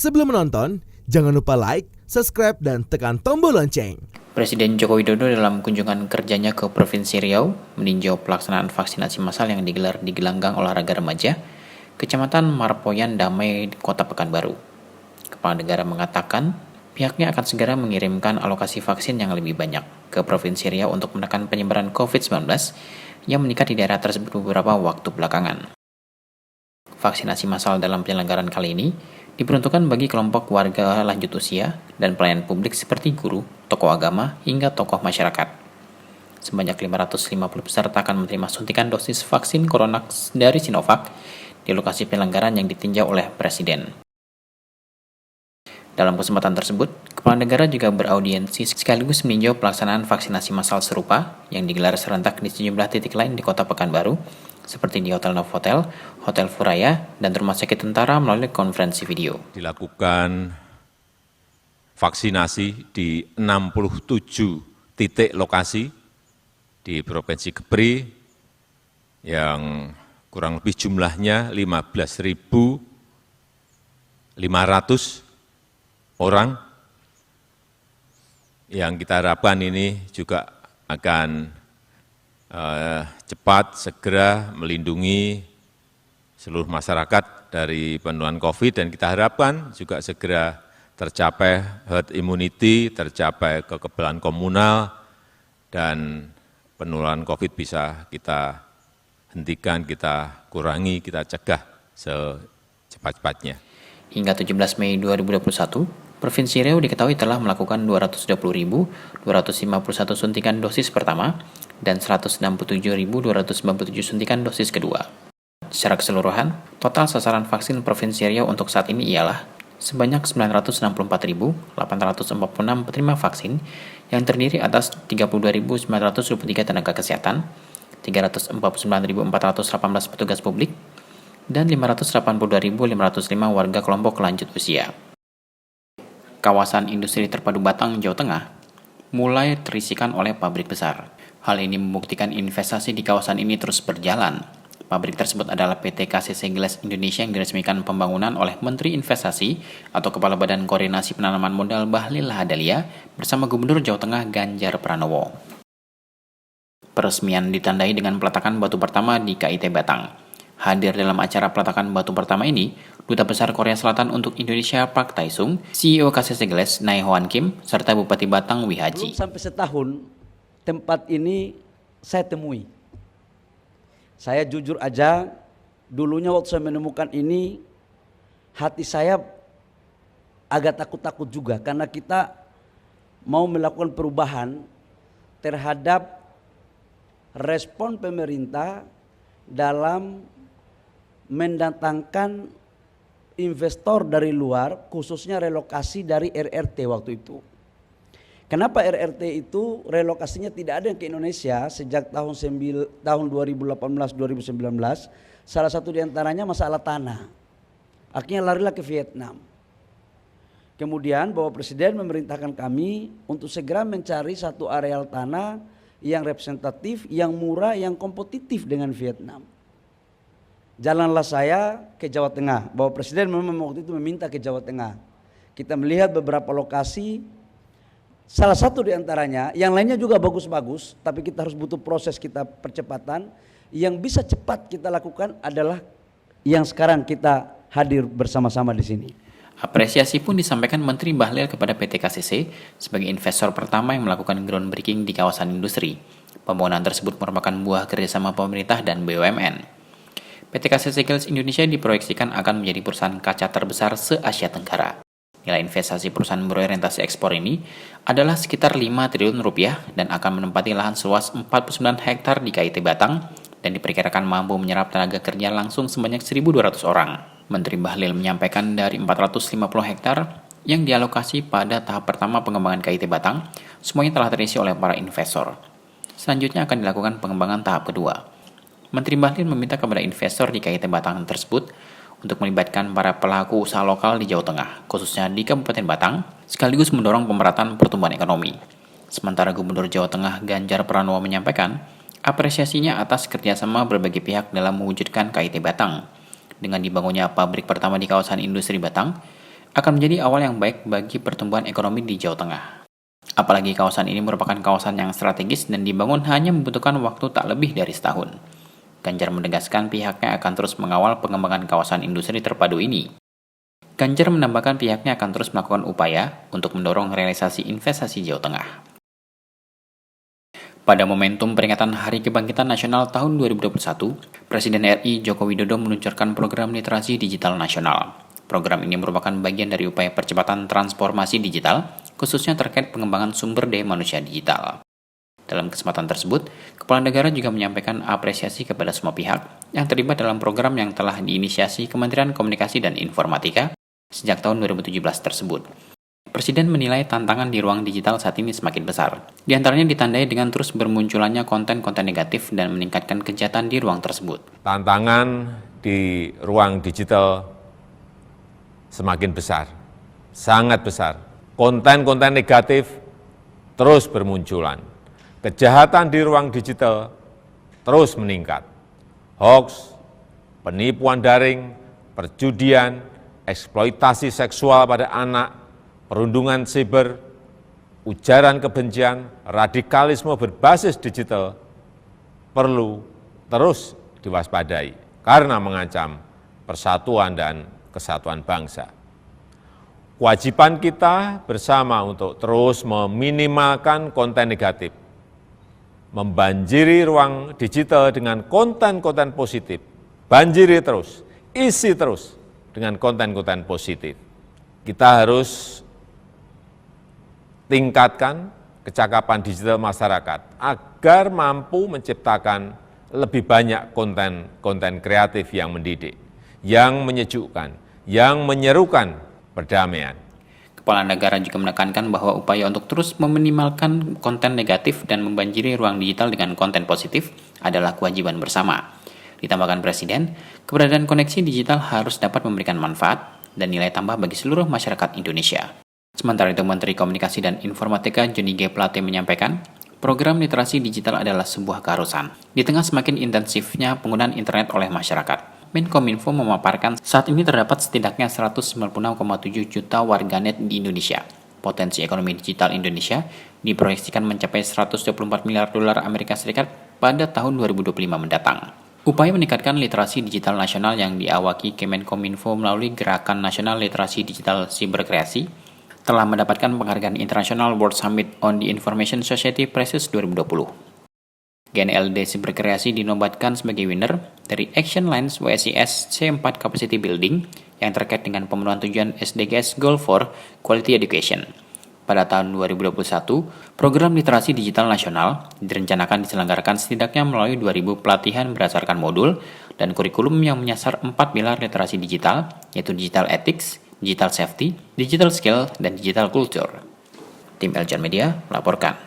Sebelum menonton, jangan lupa like, subscribe, dan tekan tombol lonceng. Presiden Joko Widodo dalam kunjungan kerjanya ke Provinsi Riau meninjau pelaksanaan vaksinasi massal yang digelar di gelanggang olahraga remaja, Kecamatan Marpoyan Damai, Kota Pekanbaru. Kepala negara mengatakan pihaknya akan segera mengirimkan alokasi vaksin yang lebih banyak ke Provinsi Riau untuk menekan penyebaran COVID-19 yang meningkat di daerah tersebut beberapa waktu belakangan. Vaksinasi massal dalam penyelenggaraan kali ini diperuntukkan bagi kelompok warga lanjut usia dan pelayan publik seperti guru, tokoh agama, hingga tokoh masyarakat. Sebanyak 550 peserta akan menerima suntikan dosis vaksin Coronavac dari Sinovac di lokasi penyelenggaraan yang ditinjau oleh Presiden. Dalam kesempatan tersebut, Kepala Negara juga beraudiensi sekaligus meninjau pelaksanaan vaksinasi massal serupa yang digelar serentak di sejumlah titik lain di Kota Pekanbaru, seperti di Hotel Novotel, Hotel Furaya, dan Rumah Sakit Tentara melalui konferensi video. Dilakukan vaksinasi di 67 titik lokasi di Provinsi Kepri yang kurang lebih jumlahnya 15.500 orang yang kita harapkan ini juga akan cepat segera melindungi seluruh masyarakat dari penularan COVID, dan kita harapkan juga segera tercapai herd immunity, tercapai kekebalan komunal, dan penularan COVID bisa kita hentikan, kita kurangi, kita cegah secepat-cepatnya. Hingga 17 Mei 2021, Provinsi Riau diketahui telah melakukan 220.251 suntikan dosis pertama dan 167.297 suntikan dosis kedua. Secara keseluruhan, total sasaran vaksin Provinsi Riau untuk saat ini ialah sebanyak 964.846 penerima vaksin yang terdiri atas 32.923 tenaga kesehatan, 349.418 petugas publik, dan 582.505 warga kelompok lanjut usia. Kawasan industri terpadu Batang, Jawa Tengah, mulai terisikan oleh pabrik besar. Hal ini membuktikan investasi di kawasan ini terus berjalan. Pabrik tersebut adalah PT KCC Glass Indonesia yang diresmikan pembangunan oleh Menteri Investasi atau Kepala Badan Koordinasi Penanaman Modal Bahlil Lahadalia bersama Gubernur Jawa Tengah Ganjar Pranowo. Peresmian ditandai dengan peletakan batu pertama di KIT Batang. Hadir dalam acara peletakan batu pertama ini, Duta Besar Korea Selatan untuk Indonesia Park Tae-sung, CEO KCC Glass Nae Hwan Kim, serta Bupati Batang Wi Haji. Belum sampai setahun tempat ini saya temui. Saya jujur aja, dulunya waktu saya menemukan ini, hati saya agak takut-takut juga karena kita mau melakukan perubahan terhadap respon pemerintah dalam mendatangkan investor dari luar, khususnya relokasi dari RRT waktu itu. Kenapa RRT itu relokasinya tidak ada yang ke Indonesia sejak tahun 2018-2019? Salah satu diantaranya masalah tanah. Akhirnya larilah ke Vietnam. Kemudian Bapak Presiden memerintahkan kami untuk segera mencari satu areal tanah yang representatif, yang murah, yang kompetitif dengan Vietnam. Jalanlah saya ke Jawa Tengah. Bapak Presiden memang waktu itu meminta ke Jawa Tengah. Kita melihat beberapa lokasi, salah satu di antaranya, yang lainnya juga bagus-bagus, tapi kita harus butuh proses kita percepatan. Yang bisa cepat kita lakukan adalah yang sekarang kita hadir bersama-sama di sini. Apresiasi pun disampaikan Menteri Bahlil kepada PT KCC sebagai investor pertama yang melakukan groundbreaking di kawasan industri. Pembangunan tersebut merupakan buah kerjasama pemerintah dan BUMN. PT KCC Glass Indonesia diproyeksikan akan menjadi perusahaan kaca terbesar se-Asia Tenggara. Nilai investasi perusahaan berorientasi ekspor ini adalah sekitar 5 triliun rupiah dan akan menempati lahan seluas 49 hektar di KIT Batang dan diperkirakan mampu menyerap tenaga kerja langsung sebanyak 1.200 orang. Menteri Bahlil menyampaikan dari 450 hektar yang dialokasi pada tahap pertama pengembangan KIT Batang, semuanya telah terisi oleh para investor. Selanjutnya akan dilakukan pengembangan tahap kedua. Menteri Bahlil meminta kepada investor di KIT Batang tersebut untuk melibatkan para pelaku usaha lokal di Jawa Tengah, khususnya di Kabupaten Batang, sekaligus mendorong pemerataan pertumbuhan ekonomi. Sementara Gubernur Jawa Tengah Ganjar Pranowo menyampaikan apresiasinya atas kerjasama berbagai pihak dalam mewujudkan KIT Batang. Dengan dibangunnya pabrik pertama di kawasan industri Batang, akan menjadi awal yang baik bagi pertumbuhan ekonomi di Jawa Tengah. Apalagi kawasan ini merupakan kawasan yang strategis dan dibangun hanya membutuhkan waktu tak lebih dari setahun. Ganjar menegaskan pihaknya akan terus mengawal pengembangan kawasan industri terpadu ini. Ganjar menambahkan pihaknya akan terus melakukan upaya untuk mendorong realisasi investasi Jawa Tengah. Pada momentum peringatan Hari Kebangkitan Nasional tahun 2021, Presiden RI Joko Widodo meluncurkan program literasi digital nasional. Program ini merupakan bagian dari upaya percepatan transformasi digital, khususnya terkait pengembangan sumber daya manusia digital. Dalam kesempatan tersebut, Kepala Negara juga menyampaikan apresiasi kepada semua pihak yang terlibat dalam program yang telah diinisiasi Kementerian Komunikasi dan Informatika sejak tahun 2017 tersebut. Presiden menilai tantangan di ruang digital saat ini semakin besar. Di antaranya ditandai dengan terus bermunculannya konten-konten negatif dan meningkatkan kejahatan di ruang tersebut. Tantangan di ruang digital semakin besar, sangat besar. Konten-konten negatif terus bermunculan. Kejahatan di ruang digital terus meningkat. Hoax, penipuan daring, perjudian, eksploitasi seksual pada anak, perundungan siber, ujaran kebencian, radikalisme berbasis digital perlu terus diwaspadai karena mengancam persatuan dan kesatuan bangsa. Kewajiban kita bersama untuk terus meminimalkan konten negatif, membanjiri ruang digital dengan konten-konten positif, banjiri terus, isi terus dengan konten-konten positif. Kita harus tingkatkan kecakapan digital masyarakat agar mampu menciptakan lebih banyak konten-konten kreatif yang mendidik, yang menyejukkan, yang menyerukan perdamaian. Kepala Negara juga menekankan bahwa upaya untuk terus meminimalkan konten negatif dan membanjiri ruang digital dengan konten positif adalah kewajiban bersama. Ditambahkan Presiden, keberadaan koneksi digital harus dapat memberikan manfaat dan nilai tambah bagi seluruh masyarakat Indonesia. Sementara itu, Menteri Komunikasi dan Informatika Johnny G. Plate menyampaikan, program literasi digital adalah sebuah keharusan. Di tengah semakin intensifnya penggunaan internet oleh masyarakat, Menkominfo memaparkan saat ini terdapat setidaknya 196,7 juta warganet di Indonesia. Potensi ekonomi digital Indonesia diproyeksikan mencapai 124 miliar dolar Amerika Serikat pada tahun 2025 mendatang. Upaya meningkatkan literasi digital nasional yang diawaki Kemenkominfo melalui Gerakan Nasional Literasi Digital Siberkreasi telah mendapatkan penghargaan internasional World Summit on the Information Society Press 2020. GNLD Siberkreasi dinobatkan sebagai winner dari Action Lines WSIS C4 Capacity Building yang terkait dengan pemenuhan tujuan SDGs Goal for Quality Education. Pada tahun 2021, program literasi digital nasional direncanakan diselenggarakan setidaknya melalui 2.000 pelatihan berdasarkan modul dan kurikulum yang menyasar 4 pilar literasi digital, yaitu digital ethics, digital safety, digital skill, dan digital culture. Tim Eljan Media melaporkan.